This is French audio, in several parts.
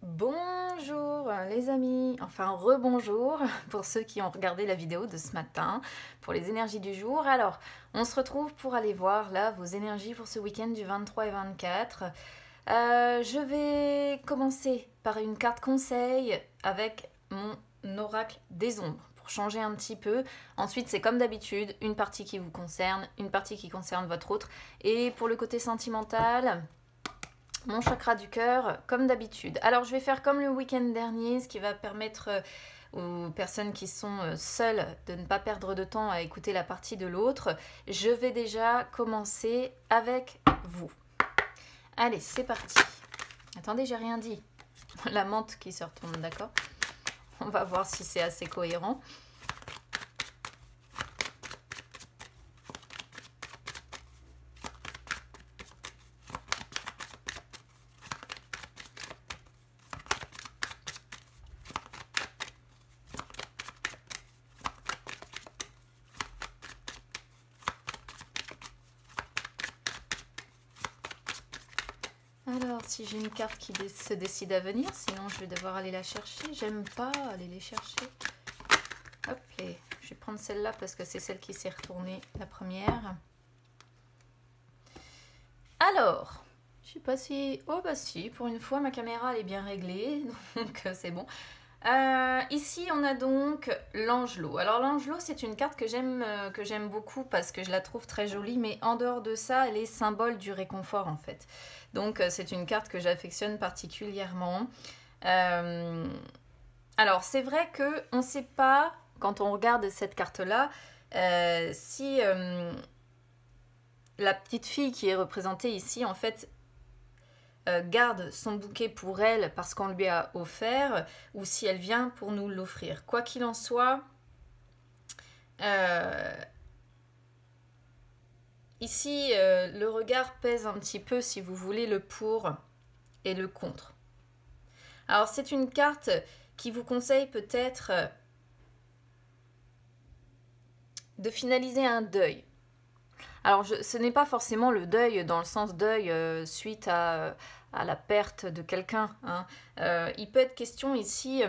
Bonjour les amis, enfin rebonjour pour ceux qui ont regardé la vidéo de ce matin pour les énergies du jour. Alors, on se retrouve pour aller voir là vos énergies pour ce week-end du 23 et 24. Je vais commencer par une carte conseil avec mon oracle des ombres pour changer un petit peu. Ensuite, c'est comme d'habitude, une partie qui vous concerne, une partie qui concerne votre autre. Et pour le côté sentimental, mon chakra du cœur, comme d'habitude. Alors, je vais faire comme le week-end dernier, ce qui va permettre aux personnes qui sont seules de ne pas perdre de temps à écouter la partie de l'autre. Je vais déjà commencer avec vous. Allez, c'est parti. Attendez, j'ai rien dit. La menthe qui se retourne, d'accord? On va voir si c'est assez cohérent. Alors, si j'ai une carte qui se décide à venir, sinon je vais devoir aller la chercher. J'aime pas aller les chercher. Hop, et je vais prendre celle-là parce que c'est celle qui s'est retournée la première. Alors, je sais pas si... Oh bah si, pour une fois ma caméra elle est bien réglée, donc c'est bon. Ici on a donc l'Angelot. Alors l'Angelot c'est une carte que j'aime beaucoup parce que je la trouve très jolie, mais en dehors de ça elle est symbole du réconfort en fait. Donc c'est une carte que j'affectionne particulièrement. Alors c'est vrai qu'on ne sait pas, quand on regarde cette carte-là, si la petite fille qui est représentée ici en fait garde son bouquet pour elle parce qu'on lui a offert ou si elle vient pour nous l'offrir. Quoi qu'il en soit, ici le regard pèse un petit peu si vous voulez le pour et le contre. Alors c'est une carte qui vous conseille peut-être de finaliser un deuil. Alors ce n'est pas forcément le deuil dans le sens deuil suite à la perte de quelqu'un. Hein. Il peut être question ici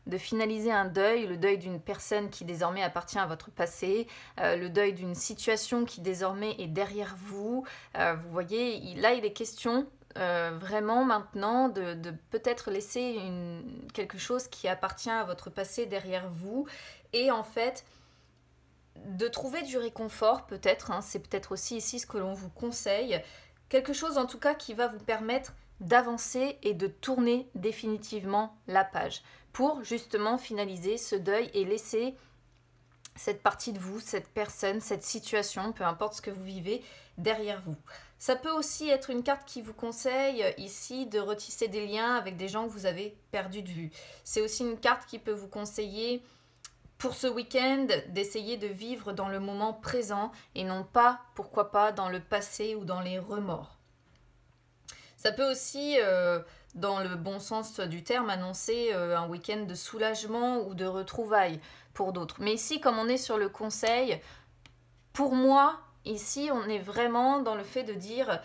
de finaliser un deuil, le deuil d'une personne qui désormais appartient à votre passé, le deuil d'une situation qui désormais est derrière vous. Vous voyez, là il est question vraiment maintenant de peut-être laisser quelque chose qui appartient à votre passé derrière vous et en fait de trouver du réconfort peut-être, hein, c'est peut-être aussi ici ce que l'on vous conseille, quelque chose en tout cas qui va vous permettre d'avancer et de tourner définitivement la page pour justement finaliser ce deuil et laisser cette partie de vous, cette personne, cette situation, peu importe ce que vous vivez, derrière vous. Ça peut aussi être une carte qui vous conseille ici de retisser des liens avec des gens que vous avez perdus de vue. C'est aussi une carte qui peut vous conseiller pour ce week-end, d'essayer de vivre dans le moment présent et non pas, pourquoi pas, dans le passé ou dans les remords. Ça peut aussi, dans le bon sens du terme, annoncer un week-end de soulagement ou de retrouvailles pour d'autres. Mais ici, comme on est sur le conseil, pour moi, ici, on est vraiment dans le fait de dire,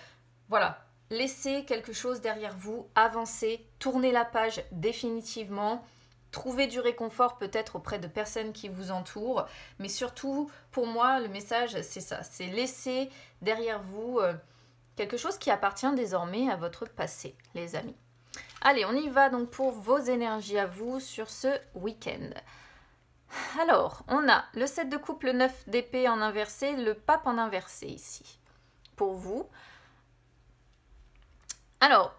voilà, laissez quelque chose derrière vous, avancez, tournez la page définitivement, trouver du réconfort peut-être auprès de personnes qui vous entourent, mais surtout, pour moi, le message, c'est ça, c'est laisser derrière vous quelque chose qui appartient désormais à votre passé, les amis. Allez, on y va donc pour vos énergies à vous sur ce week-end. Alors, on a le 7 de coupe, le 9 d'épée en inversé, le pape en inversé ici, pour vous. Alors,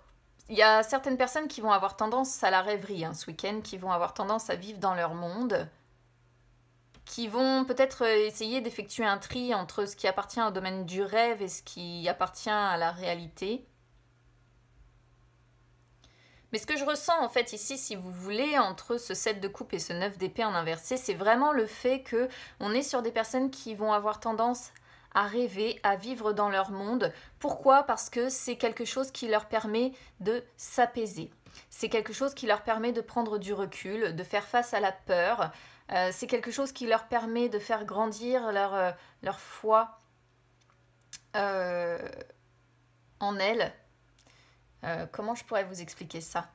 il y a certaines personnes qui vont avoir tendance à la rêverie ce week-end, qui vont avoir tendance à vivre dans leur monde, qui vont peut-être essayer d'effectuer un tri entre ce qui appartient au domaine du rêve et ce qui appartient à la réalité. Mais ce que je ressens en fait ici, si vous voulez, entre ce 7 de coupe et ce 9 d'épée en inversé, c'est vraiment le fait qu'on est sur des personnes qui vont avoir tendance à rêver, à vivre dans leur monde. Pourquoi? Parce que c'est quelque chose qui leur permet de s'apaiser. C'est quelque chose qui leur permet de prendre du recul, de faire face à la peur. C'est quelque chose qui leur permet de faire grandir leur foi en elles. Comment je pourrais vous expliquer ça?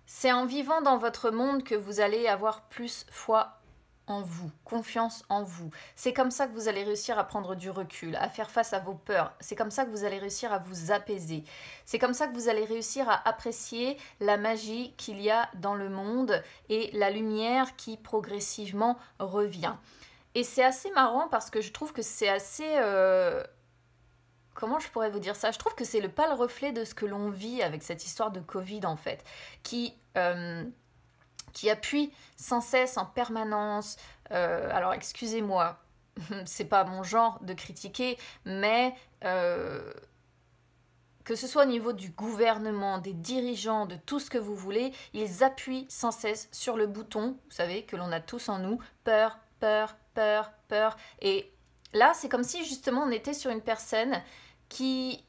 C'est en vivant dans votre monde que vous allez avoir plus foi en vous, confiance en vous. C'est comme ça que vous allez réussir à prendre du recul, à faire face à vos peurs. C'est comme ça que vous allez réussir à vous apaiser. C'est comme ça que vous allez réussir à apprécier la magie qu'il y a dans le monde et la lumière qui progressivement revient. Et c'est assez marrant parce que je trouve que c'est assez... comment je pourrais vous dire ça? Je trouve que c'est pas le reflet de ce que l'on vit avec cette histoire de Covid en fait, qui appuie sans cesse en permanence. Alors excusez-moi, c'est pas mon genre de critiquer, mais que ce soit au niveau du gouvernement, des dirigeants, de tout ce que vous voulez, ils appuient sans cesse sur le bouton, vous savez, que l'on a tous en nous, peur, peur, peur, peur. Et là, c'est comme si justement on était sur une personne qui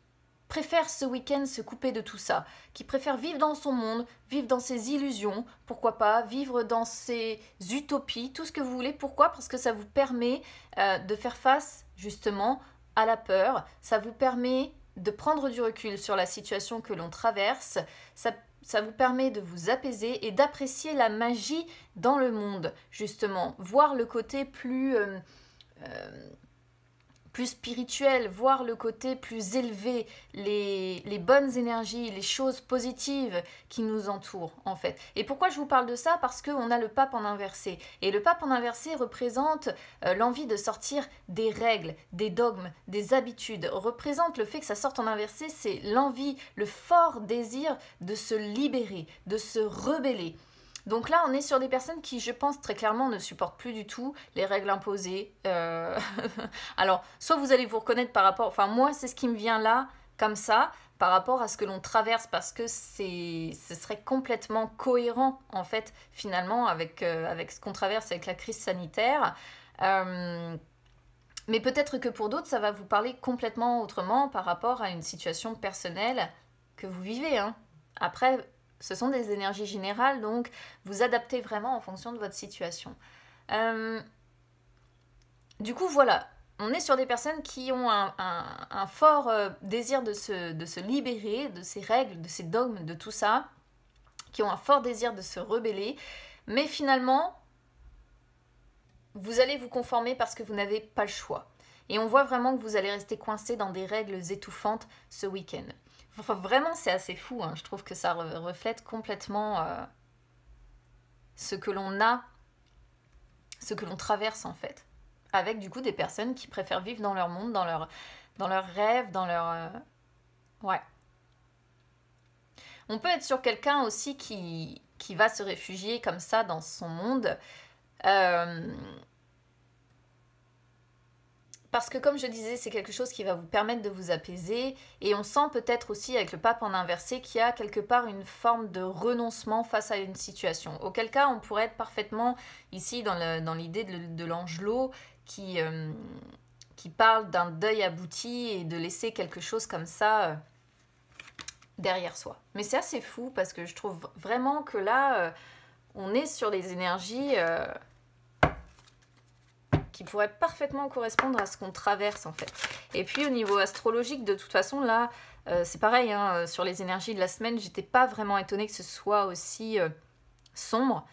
préfère ce week-end se couper de tout ça, qui préfère vivre dans son monde, vivre dans ses illusions, pourquoi pas, vivre dans ses utopies, tout ce que vous voulez. Pourquoi? Parce que ça vous permet de faire face justement à la peur, ça vous permet de prendre du recul sur la situation que l'on traverse, ça vous permet de vous apaiser et d'apprécier la magie dans le monde, justement, voir le côté plus spirituel, voir le côté plus élevé, les bonnes énergies, les choses positives qui nous entourent en fait. Et pourquoi je vous parle de ça? Parce qu'on a le pape en inversé. Et le pape en inversé représente l'envie de sortir des règles, des dogmes, des habitudes. Représente le fait que ça sorte en inversé, c'est l'envie, le fort désir de se libérer, de se rebeller. Donc là, on est sur des personnes qui, je pense, très clairement ne supportent plus du tout les règles imposées. Alors, soit vous allez vous reconnaître par rapport... Enfin, moi, c'est ce qui me vient là, comme ça, par rapport à ce que l'on traverse, parce que ce serait complètement cohérent, en fait, finalement, avec ce qu'on traverse avec la crise sanitaire. Mais peut-être que pour d'autres, ça va vous parler complètement autrement par rapport à une situation personnelle que vous vivez. Hein. Après... ce sont des énergies générales, donc vous adaptez vraiment en fonction de votre situation. Du coup, voilà, on est sur des personnes qui ont un fort désir de se libérer de ces règles, de ces dogmes, de tout ça, qui ont un fort désir de se rebeller, mais finalement, vous allez vous conformer parce que vous n'avez pas le choix. Et on voit vraiment que vous allez rester coincé dans des règles étouffantes ce week-end. Enfin, vraiment, c'est assez fou. Hein. Je trouve que ça reflète complètement ce que l'on a, ce que l'on traverse en fait. Avec du coup des personnes qui préfèrent vivre dans leur monde, dans leurs rêves, dans leur... Ouais. On peut être sur quelqu'un aussi qui va se réfugier comme ça dans son monde. Parce que comme je disais, c'est quelque chose qui va vous permettre de vous apaiser. Et on sent peut-être aussi avec le pape en inversé qu'il y a quelque part une forme de renoncement face à une situation. Auquel cas, on pourrait être parfaitement ici dans l'idée de l'angelot qui parle d'un deuil abouti et de laisser quelque chose comme ça derrière soi. Mais c'est assez fou parce que je trouve vraiment que là, on est sur des énergies... qui pourrait parfaitement correspondre à ce qu'on traverse en fait. Et puis au niveau astrologique, de toute façon là, c'est pareil, hein, sur les énergies de la semaine, j'étais pas vraiment étonnée que ce soit aussi sombre,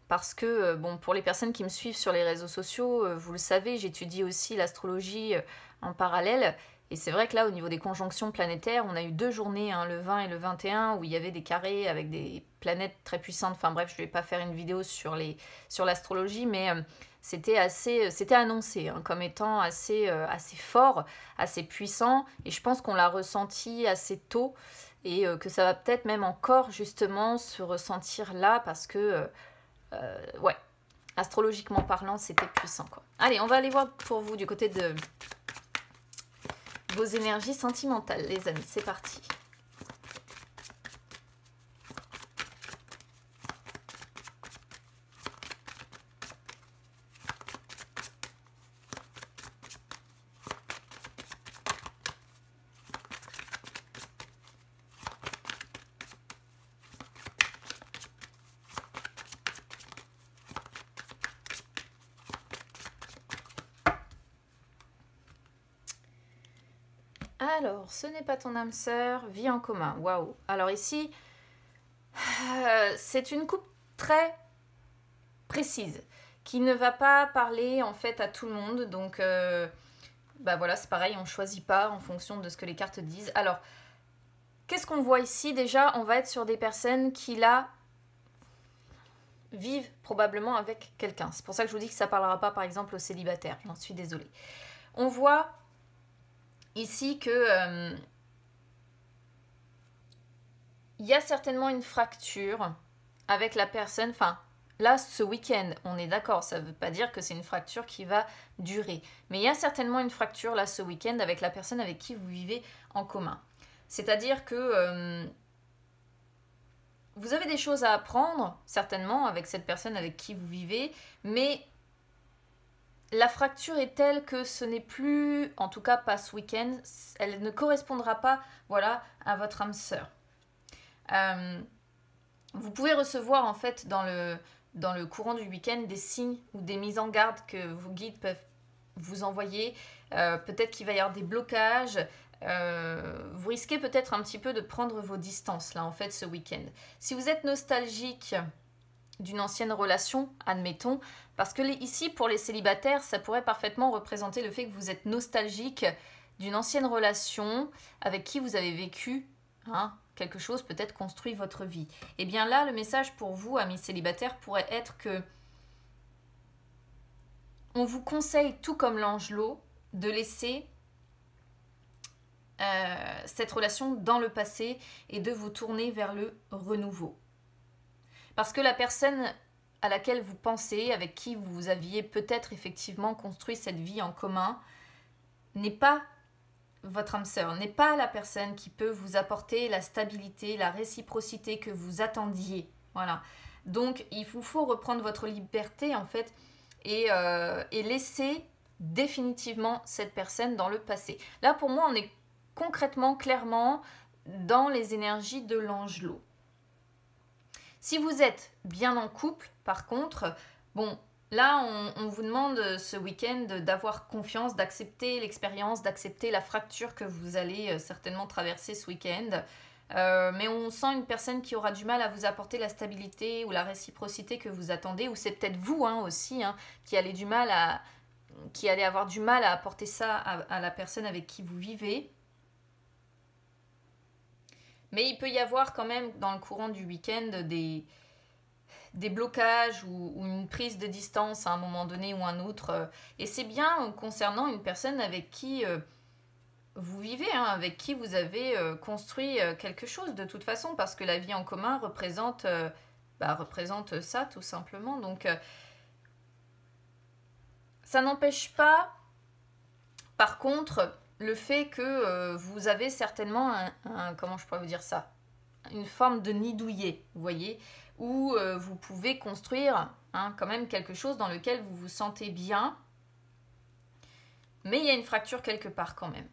parce que, bon, pour les personnes qui me suivent sur les réseaux sociaux, vous le savez, j'étudie aussi l'astrologie en parallèle, et c'est vrai que là, au niveau des conjonctions planétaires, on a eu 2 journées, hein, le 20 et le 21, où il y avait des carrés avec des planètes très puissantes. Enfin bref, je ne vais pas faire une vidéo sur l'astrologie, mais c'était annoncé hein, comme étant assez fort, assez puissant. Et je pense qu'on l'a ressenti assez tôt et que ça va peut-être même encore justement se ressentir là parce que, ouais, astrologiquement parlant, c'était puissant, quoi. Allez, on va aller voir pour vous du côté de... vos énergies sentimentales, les amis, c'est parti. Alors, ce n'est pas ton âme sœur, vie en commun. Waouh. Alors ici, C'est une coupe très précise qui ne va pas parler en fait à tout le monde. Donc bah voilà, c'est pareil, on ne choisit pas en fonction de ce que les cartes disent. Alors, qu'est-ce qu'on voit ici? Déjà, on va être sur des personnes qui là vivent probablement avec quelqu'un. C'est pour ça que je vous dis que ça ne parlera pas par exemple aux célibataires. J'en suis désolée. On voit ici que il y a certainement une fracture avec la personne, enfin là ce week-end, on est d'accord, ça ne veut pas dire que c'est une fracture qui va durer, mais il y a certainement une fracture là ce week-end avec la personne avec qui vous vivez en commun. C'est-à-dire que vous avez des choses à apprendre, certainement, avec cette personne avec qui vous vivez, mais la fracture est telle que ce n'est plus, en tout cas pas ce week-end, elle ne correspondra pas, voilà, à votre âme sœur. Vous pouvez recevoir en fait dans le courant du week-end des signes ou des mises en garde que vos guides peuvent vous envoyer. Peut-être qu'il va y avoir des blocages. Vous risquez peut-être un petit peu de prendre vos distances là en fait ce week-end. Si vous êtes nostalgique d'une ancienne relation, admettons, parce que ici pour les célibataires, ça pourrait parfaitement représenter le fait que vous êtes nostalgique d'une ancienne relation avec qui vous avez vécu quelque chose, peut-être construit votre vie. Et bien là, le message pour vous, amis célibataires, pourrait être que on vous conseille, tout comme l'Angelot, de laisser cette relation dans le passé et de vous tourner vers le renouveau. Parce que la personne à laquelle vous pensez, avec qui vous aviez peut-être effectivement construit cette vie en commun, n'est pas votre âme sœur, n'est pas la personne qui peut vous apporter la stabilité, la réciprocité que vous attendiez. Voilà. Donc, il vous faut reprendre votre liberté, en fait, et laisser définitivement cette personne dans le passé. Là, pour moi, on est concrètement, clairement, dans les énergies de l'Angelot. Si vous êtes bien en couple, par contre, bon, là, on vous demande ce week-end d'avoir confiance, d'accepter l'expérience, d'accepter la fracture que vous allez certainement traverser ce week-end. Mais on sent une personne qui aura du mal à vous apporter la stabilité ou la réciprocité que vous attendez, ou c'est peut-être vous aussi qui allez avoir du mal à apporter ça à la personne avec qui vous vivez. Mais il peut y avoir quand même dans le courant du week-end des blocages ou une prise de distance à un moment donné ou un autre. Et c'est bien concernant une personne avec qui vous vivez, avec qui vous avez construit quelque chose de toute façon, parce que la vie en commun représente ça tout simplement. Donc ça n'empêche pas, par contre, le fait que vous avez certainement comment je pourrais vous dire ça, une forme de nid douillet, vous voyez, où vous pouvez construire quand même quelque chose dans lequel vous vous sentez bien, mais il y a une fracture quelque part quand même.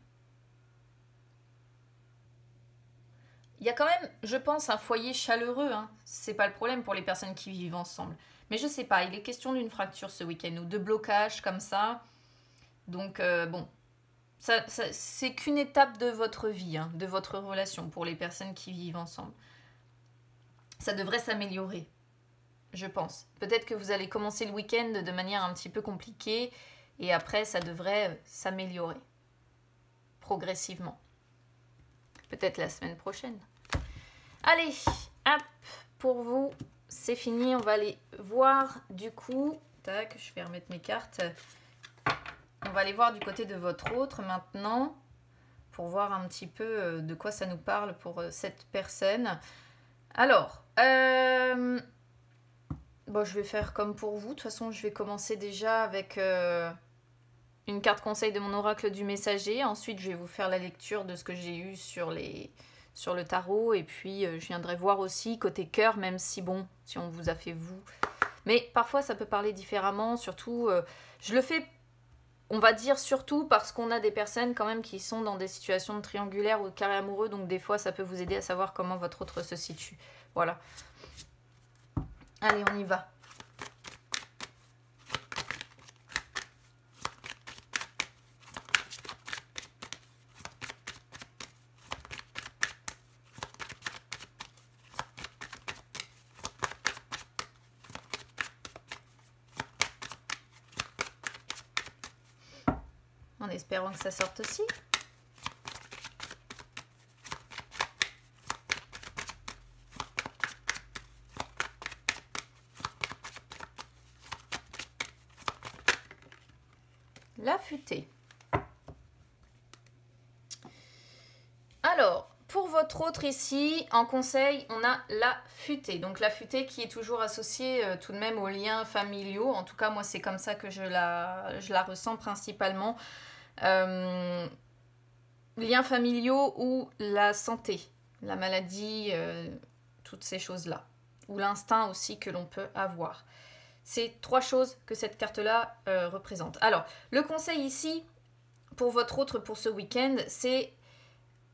Il y a quand même, je pense, un foyer chaleureux, c'est pas le problème pour les personnes qui vivent ensemble. Mais je sais pas, il est question d'une fracture ce week-end ou de blocage comme ça. Donc bon, ça, c'est qu'une étape de votre vie, de votre relation pour les personnes qui vivent ensemble. Ça devrait s'améliorer, je pense. Peut-être que vous allez commencer le week-end de manière un petit peu compliquée et après ça devrait s'améliorer progressivement. Peut-être la semaine prochaine. Allez, hop, pour vous, c'est fini. On va aller voir du coup. Tac, je vais remettre mes cartes. On va aller voir du côté de votre autre maintenant pour voir un petit peu de quoi ça nous parle pour cette personne. Alors, bon, je vais faire comme pour vous. De toute façon, je vais commencer déjà avec une carte conseil de mon oracle du messager. Ensuite, je vais vous faire la lecture de ce que j'ai eu sur le tarot. Et puis, je viendrai voir aussi côté cœur, même si, bon, si on vous a fait vous. Mais parfois, ça peut parler différemment. Surtout, je le fais, on va dire surtout parce qu'on a des personnes quand même qui sont dans des situations de triangulaire ou de carré amoureux. Donc, des fois, ça peut vous aider à savoir comment votre autre se situe. Voilà. Allez, on y va. espérons que ça sorte aussi. La futée. Alors, pour votre autre ici, en conseil, on a la futée. Donc la futée qui est toujours associée tout de même aux liens familiaux. En tout cas, moi, c'est comme ça que je la ressens principalement. Liens familiaux ou la santé, la maladie, toutes ces choses-là. Ou l'instinct aussi que l'on peut avoir. C'est 3 choses que cette carte-là représente. Alors, le conseil ici, pour votre autre, pour ce week-end, c'est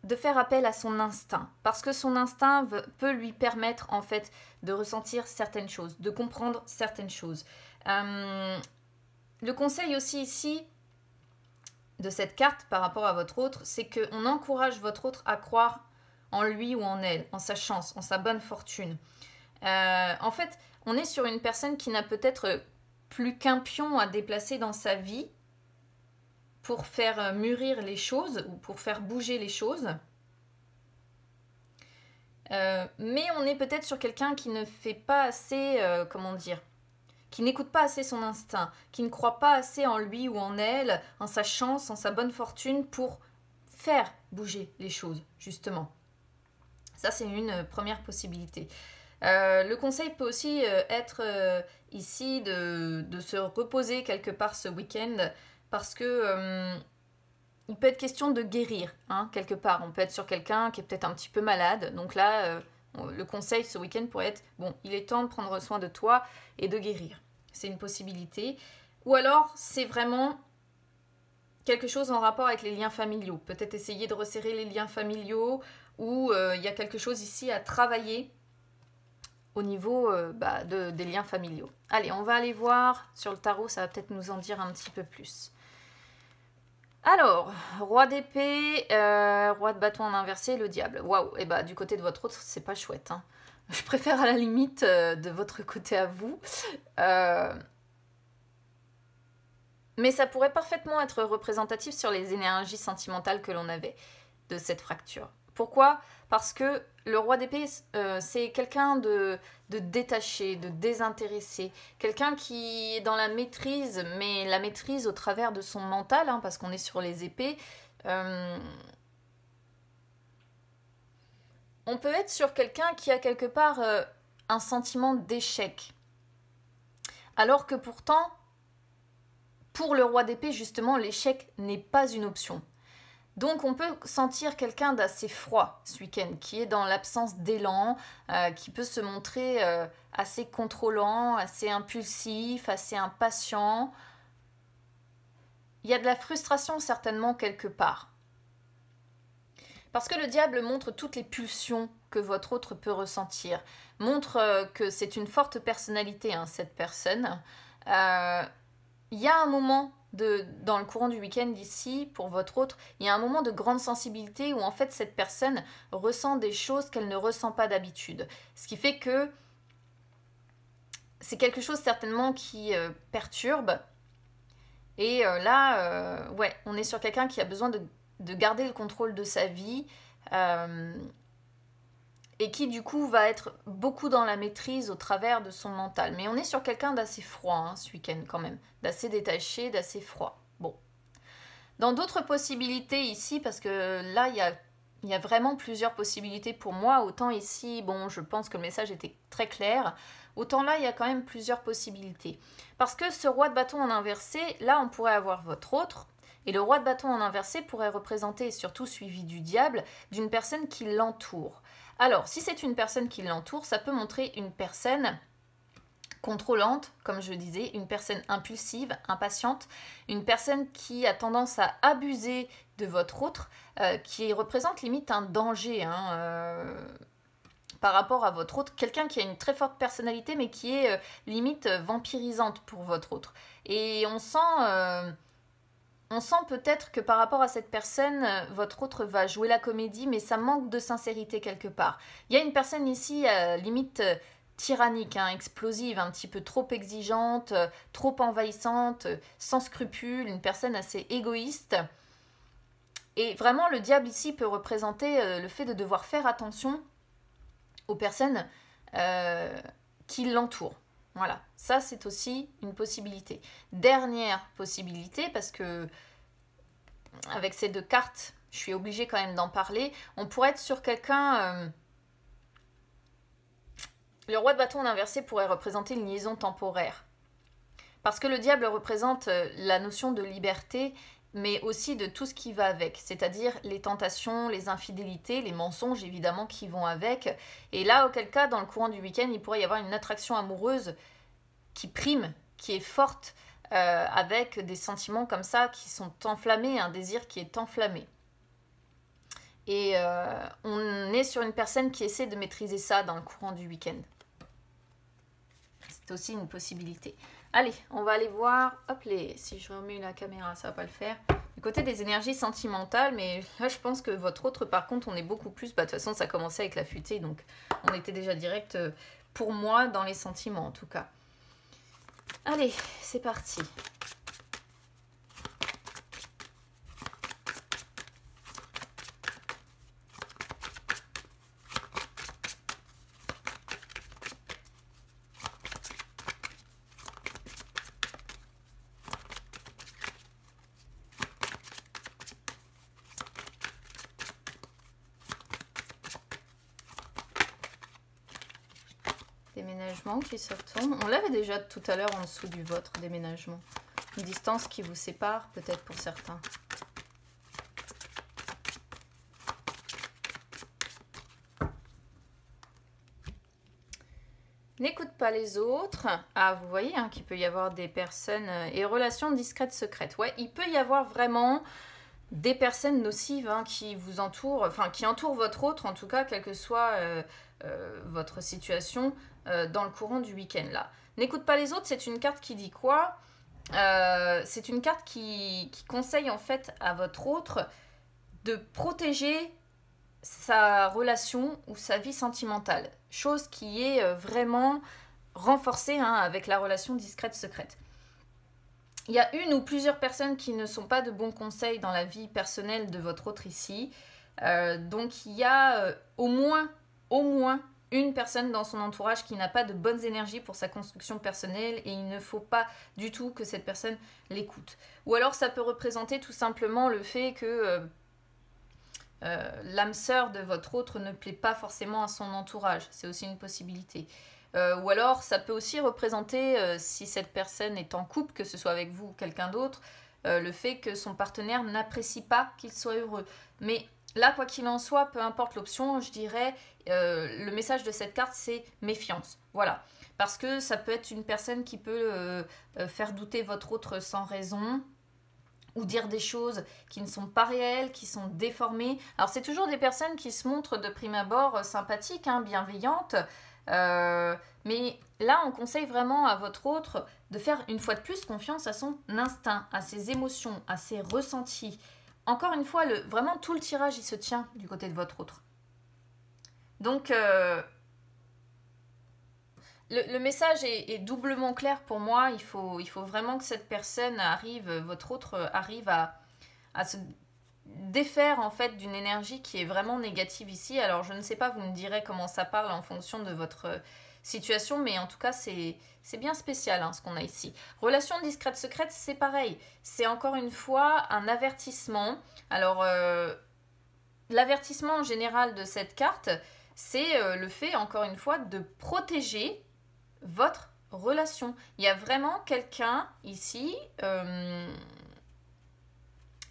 de faire appel à son instinct. Parce que son instinct peut lui permettre, en fait, de ressentir certaines choses, de comprendre certaines choses. Le conseil aussi ici, de cette carte par rapport à votre autre, c'est qu'on encourage votre autre à croire en lui ou en elle, en sa chance, en sa bonne fortune. En fait, on est sur une personne qui n'a peut-être plus qu'un pion à déplacer dans sa vie pour faire mûrir les choses ou pour faire bouger les choses. Mais on est peut-être sur quelqu'un qui ne fait pas assez, comment dire, qui n'écoute pas assez son instinct, qui ne croit pas assez en lui ou en elle, en sa chance, en sa bonne fortune pour faire bouger les choses, justement. Ça, c'est une première possibilité. Le conseil peut aussi être ici de se reposer quelque part ce week-end parce que il peut être question de guérir, hein, quelque part. On peut être sur quelqu'un qui est peut-être un petit peu malade. Donc là, le conseil ce week-end pourrait être, bon, il est temps de prendre soin de toi et de guérir. C'est une possibilité. Ou alors, c'est vraiment quelque chose en rapport avec les liens familiaux. Peut-être essayer de resserrer les liens familiaux ou il y a quelque chose ici à travailler au niveau des liens familiaux. Allez, on va aller voir sur le tarot, ça va peut-être nous en dire un petit peu plus. Alors, roi d'épée, roi de bâton en inversé, le diable. Waouh, et bah du côté de votre autre, c'est pas chouette. Hein. Je préfère à la limite de votre côté à vous. Mais ça pourrait parfaitement être représentatif sur les énergies sentimentales que l'on avait de cette fracture. Pourquoi ? Parce que le roi d'épée, c'est quelqu'un de détaché, de désintéressé. Quelqu'un qui est dans la maîtrise, mais la maîtrise au travers de son mental, hein, parce qu'on est sur les épées. On peut être sur quelqu'un qui a quelque part un sentiment d'échec. Alors que pourtant, pour le roi d'épée, justement, l'échec n'est pas une option. Donc on peut sentir quelqu'un d'assez froid ce week-end, qui est dans l'absence d'élan, qui peut se montrer assez contrôlant, assez impulsif, assez impatient. Il y a de la frustration certainement quelque part. Parce que le diable montre toutes les pulsions que votre autre peut ressentir. Montre que c'est une forte personnalité, hein, cette personne. Il y a un moment dans le courant du week-end ici, pour votre autre, il y a un moment de grande sensibilité où en fait cette personne ressent des choses qu'elle ne ressent pas d'habitude. Ce qui fait que c'est quelque chose certainement qui perturbe. Et là, ouais, on est sur quelqu'un qui a besoin de garder le contrôle de sa vie et qui du coup va être beaucoup dans la maîtrise au travers de son mental. Mais on est sur quelqu'un d'assez froid hein, ce week-end quand même, d'assez détaché, d'assez froid. Bon. Dans d'autres possibilités ici, parce que là il y a vraiment plusieurs possibilités pour moi, autant ici, bon, je pense que le message était très clair, autant là il y a quand même plusieurs possibilités. Parce que ce roi de bâton en inversé, là on pourrait avoir votre autre, et le roi de bâton en inversé pourrait représenter, surtout suivi du diable, d'une personne qui l'entoure. Alors, si c'est une personne qui l'entoure, ça peut montrer une personne contrôlante, comme je disais, une personne impulsive, impatiente, une personne qui a tendance à abuser de votre autre, qui représente limite un danger par rapport à votre autre, quelqu'un qui a une très forte personnalité mais qui est limite vampirisante pour votre autre. Et on sent peut-être que par rapport à cette personne, votre autre va jouer la comédie, mais ça manque de sincérité quelque part. Il y a une personne ici, limite tyrannique, hein, explosive, un petit peu trop exigeante, trop envahissante, sans scrupules, une personne assez égoïste, Et vraiment, le diable ici peut représenter le fait de devoir faire attention aux personnes qui l'entourent. Voilà, ça c'est aussi une possibilité. Dernière possibilité, parce que avec ces deux cartes, je suis obligée quand même d'en parler, on pourrait être sur quelqu'un... Le roi de bâton en inversé pourrait représenter une liaison temporaire. Parce que le diable représente la notion de liberté, mais aussi de tout ce qui va avec, c'est-à-dire les tentations, les infidélités, les mensonges évidemment qui vont avec. Et là, auquel cas, dans le courant du week-end, il pourrait y avoir une attraction amoureuse qui prime, qui est forte, avec des sentiments comme ça qui sont enflammés, un désir qui est enflammé. Et on est sur une personne qui essaie de maîtriser ça dans le courant du week-end. C'est aussi une possibilité. Allez, on va aller voir, hop, si je remets la caméra, ça va pas le faire. Du côté des énergies sentimentales, mais là je pense que votre autre, par contre, on est beaucoup plus, de toute façon ça commençait avec la futée, donc on était déjà direct pour moi dans les sentiments en tout cas. Allez, c'est parti. Déménagement qui se retourne. On l'avait déjà tout à l'heure en dessous du vôtre, déménagement. Une distance qui vous sépare, peut-être pour certains. N'écoute pas les autres. Ah, vous voyez hein, qu'il peut y avoir des personnes... et relations discrètes, secrètes. Ouais, il peut y avoir vraiment des personnes nocives hein, qui vous entourent, enfin qui entourent votre autre, en tout cas, quelle que soit votre situation dans le courant du week-end là. N'écoute pas les autres, c'est une carte qui dit quoi? C'est une carte qui conseille en fait à votre autre de protéger sa relation ou sa vie sentimentale. Chose qui est vraiment renforcée hein, avec la relation discrète secrète. Il y a une ou plusieurs personnes qui ne sont pas de bons conseils dans la vie personnelle de votre autre ici. Donc il y a au moins une personne dans son entourage qui n'a pas de bonnes énergies pour sa construction personnelle et il ne faut pas du tout que cette personne l'écoute. Ou alors ça peut représenter tout simplement le fait que l'âme sœur de votre autre ne plaît pas forcément à son entourage. C'est aussi une possibilité. Ou alors ça peut aussi représenter, si cette personne est en couple, que ce soit avec vous ou quelqu'un d'autre, le fait que son partenaire n'apprécie pas qu'il soit heureux. Mais là, quoi qu'il en soit, peu importe l'option, je dirais, le message de cette carte, c'est méfiance. Voilà. Parce que ça peut être une personne qui peut faire douter votre autre sans raison, ou dire des choses qui ne sont pas réelles, qui sont déformées. Alors, c'est toujours des personnes qui se montrent de prime abord sympathiques, hein, bienveillantes, mais là, on conseille vraiment à votre autre de faire une fois de plus confiance à son instinct, à ses émotions, à ses ressentis. Encore une fois, vraiment tout le tirage, il se tient du côté de votre autre. Donc, le message est doublement clair pour moi. Il faut vraiment que cette personne arrive, votre autre arrive à se défaire en fait d'une énergie qui est vraiment négative ici. Alors je ne sais pas, vous me direz comment ça parle en fonction de votre situation, mais en tout cas c'est bien spécial hein, ce qu'on a ici. Relation discrète secrète, c'est pareil. C'est encore une fois un avertissement. Alors l'avertissement général de cette carte, c'est le fait encore une fois de protéger votre relation. Il y a vraiment quelqu'un ici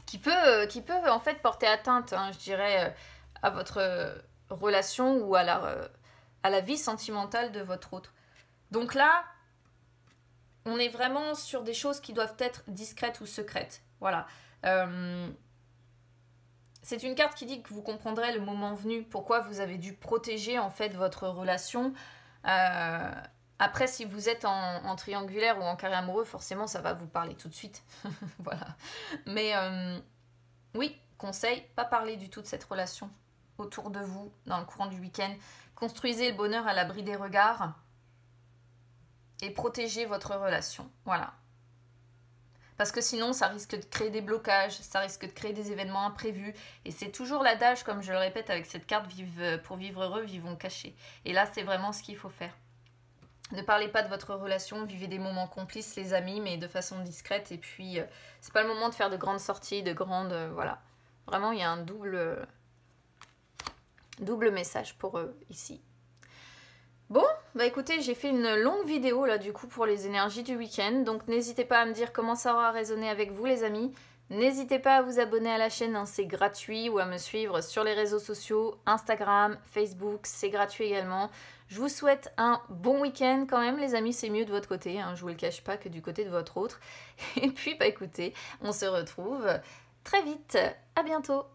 qui peut en fait porter atteinte, hein, je dirais, à votre relation ou à la vie sentimentale de votre autre. Donc là, on est vraiment sur des choses qui doivent être discrètes ou secrètes. Voilà. C'est une carte qui dit que vous comprendrez le moment venu pourquoi vous avez dû protéger en fait votre relation. Après, si vous êtes en triangulaire ou en carré amoureux, forcément, ça va vous parler tout de suite. Voilà. Mais oui, conseil, pas parler du tout de cette relation autour de vous dans le courant du week-end. Construisez le bonheur à l'abri des regards et protégez votre relation. Voilà. Parce que sinon, ça risque de créer des blocages, ça risque de créer des événements imprévus. Et c'est toujours l'adage, comme je le répète avec cette carte, pour vivre heureux, vivons cachés. Et là, c'est vraiment ce qu'il faut faire. Ne parlez pas de votre relation, vivez des moments complices, les amis, mais de façon discrète. Et puis, c'est pas le moment de faire de grandes sorties, de grandes... voilà. Vraiment, il y a un double message pour eux ici. Bon, bah écoutez, j'ai fait une longue vidéo là du coup pour les énergies du week-end. Donc n'hésitez pas à me dire comment ça aura résonné avec vous les amis. N'hésitez pas à vous abonner à la chaîne, hein, c'est gratuit, ou à me suivre sur les réseaux sociaux, Instagram, Facebook, c'est gratuit également. Je vous souhaite un bon week-end quand même les amis, c'est mieux de votre côté, hein, je vous le cache pas que du côté de votre autre. Et puis bah écoutez, on se retrouve très vite, à bientôt.